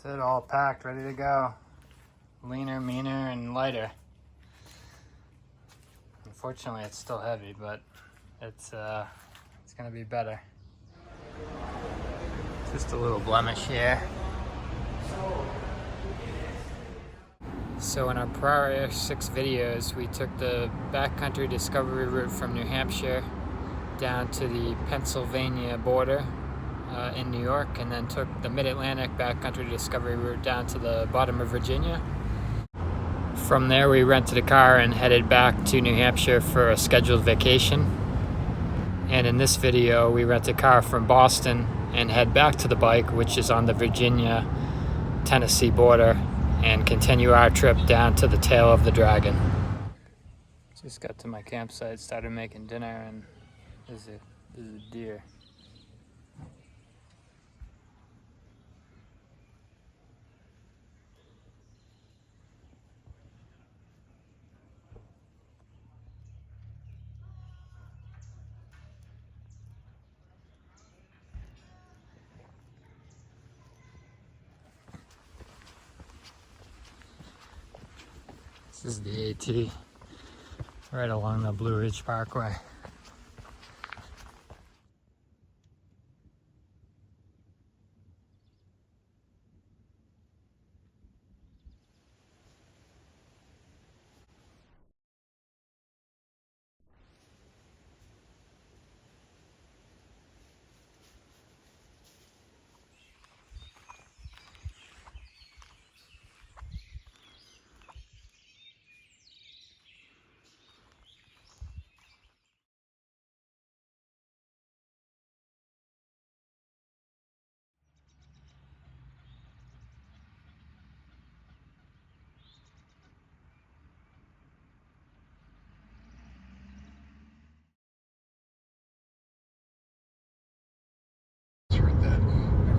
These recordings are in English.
That's it, all packed, ready to go. Leaner, meaner, and lighter. Unfortunately, it's still heavy, but it's gonna be better. Just a little blemish here. So in our prior 6 videos, we took the backcountry discovery route from New Hampshire down to the Pennsylvania border in New York, and then took the Mid-Atlantic backcountry discovery route down to the bottom of Virginia. From there, we rented a car and headed back to New Hampshire for a scheduled vacation. And in this video, we rent a car from Boston and head back to the bike, which is on the Virginia-Tennessee border, and continue our trip down to the tail of the dragon. Just got to my campsite, started making dinner, and there's a deer. This is the AT, right along the Blue Ridge Parkway.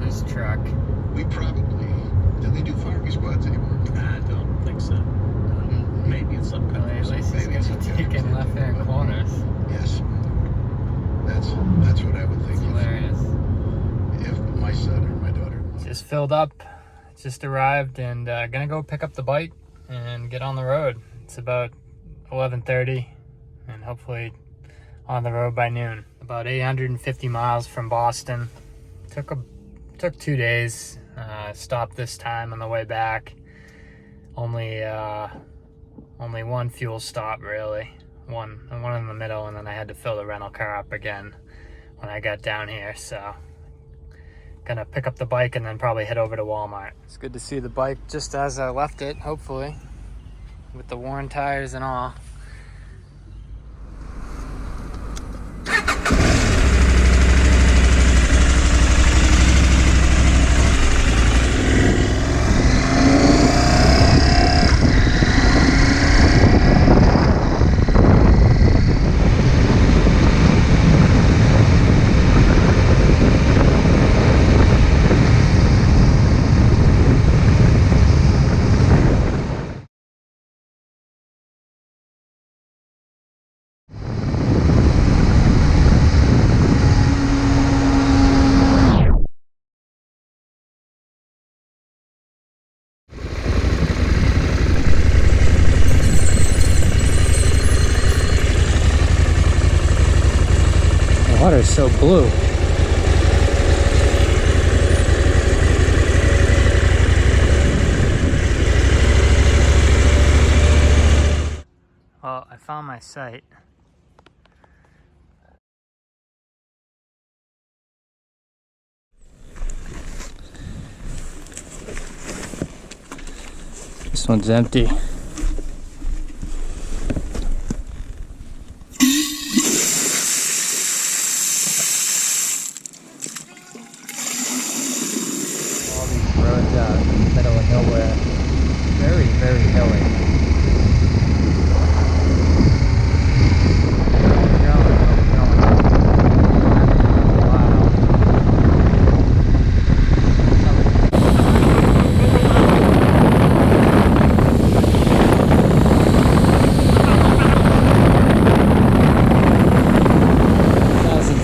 This truck. We probably, do they do firing squads anymore? I don't think so. Maybe it's some kind At least he's gonna be taking left-hand corners. Yes. That's what I would think. It's hilarious. If my son or my daughter. Just filled up, just arrived, and gonna go pick up the bike and get on the road. It's about 11:30, and hopefully on the road by noon. About 850 miles from Boston. Took 2 days. Stopped this time on the way back. Only one fuel stop really. One in the middle, and then I had to fill the rental car up again when I got down here. So gonna pick up the bike and then probably head over to Walmart. It's good to see the bike just as I left it, hopefully, with the worn tires and all. The water's so blue. Well, I found my site. This one's empty. Roads out in the middle of nowhere. Very, very hilly.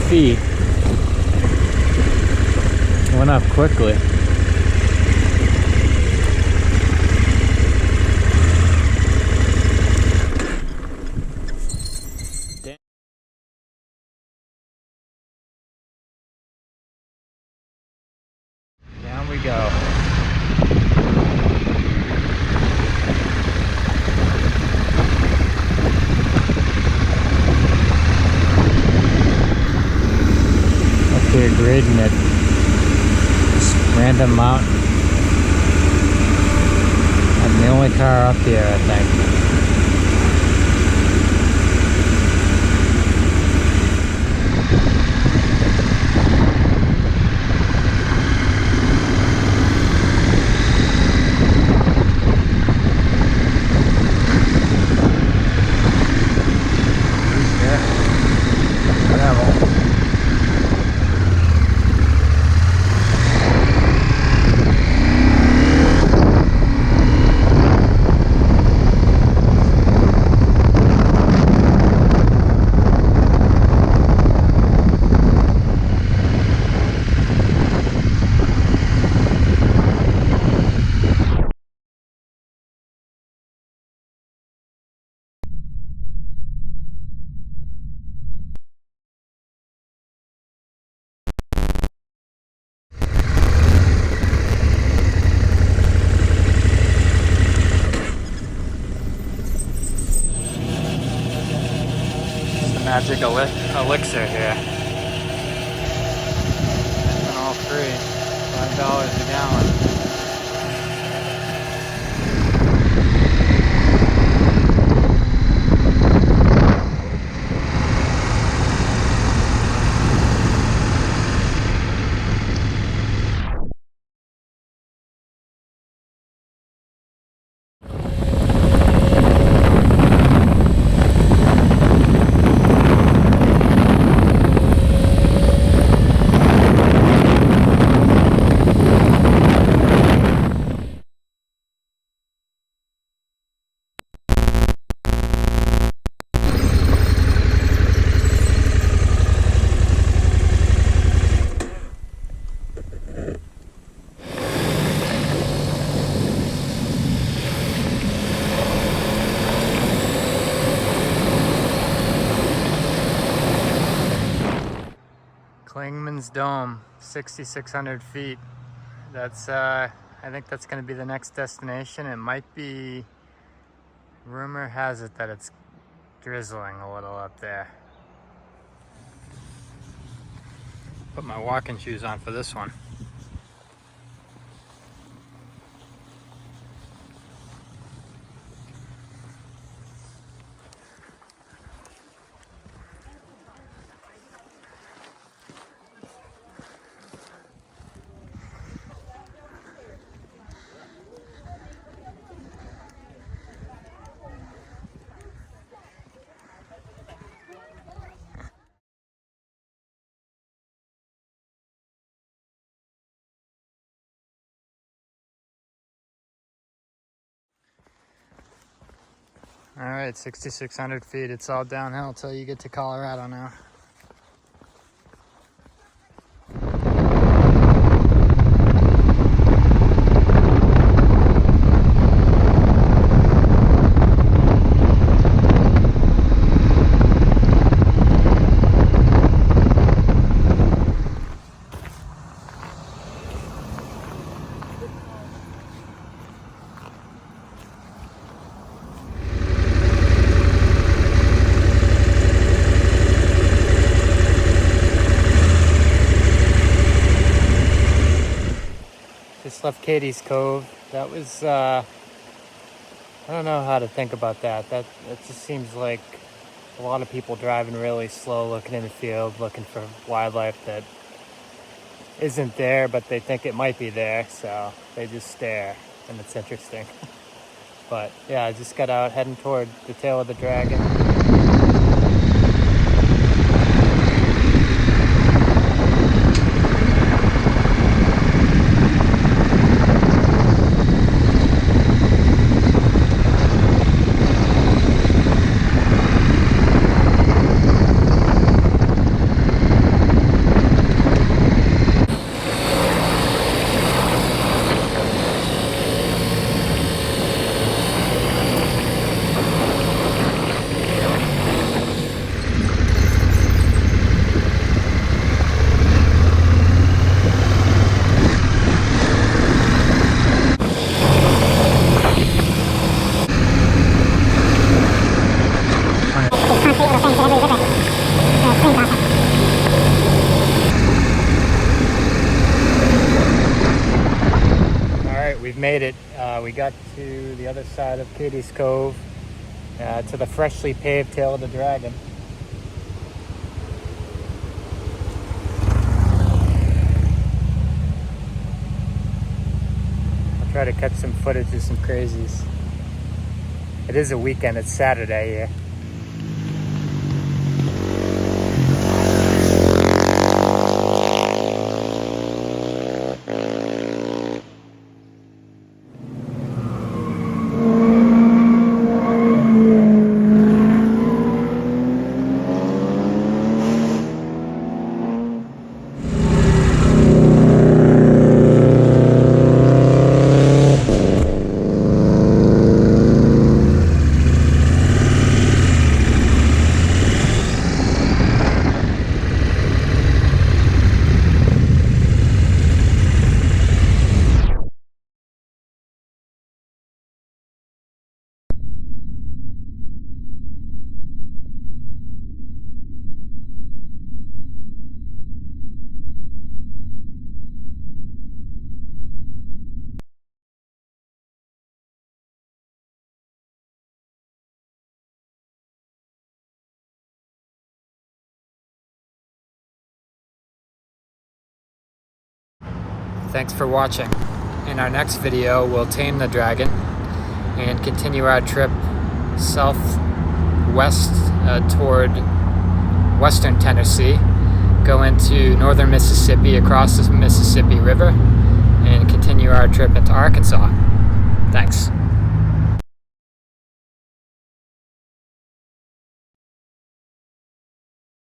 Feet. Went up quickly. we go. Up here grading it. This random mountain. I'm the only car up here, I think. Magic elixir here. And all free. $5 a gallon. Klingman's Dome, 6,600 feet. That's, I think that's going to be the next destination. It might be, rumor has it that it's drizzling a little up there. Put my walking shoes on for this one. All right, 6,600 feet. It's all downhill till you get to Colorado now. Just left Katie's Cove. That was, I don't know how to think about that. That just seems like a lot of people driving really slow, looking in the field, looking for wildlife that isn't there, but they think it might be there, so they just stare, and it's interesting. But yeah, I just got out heading toward the tail of the dragon. we've made it. We got to the other side of Katie's Cove, to the freshly paved tail of the Dragon. I'll try to catch some footage of some crazies. It is a weekend, it's Saturday here. Thanks for watching. In our next video, we'll tame the Dragon and continue our trip southwest toward western Tennessee, go into northern Mississippi across the Mississippi River, and continue our trip into Arkansas. Thanks.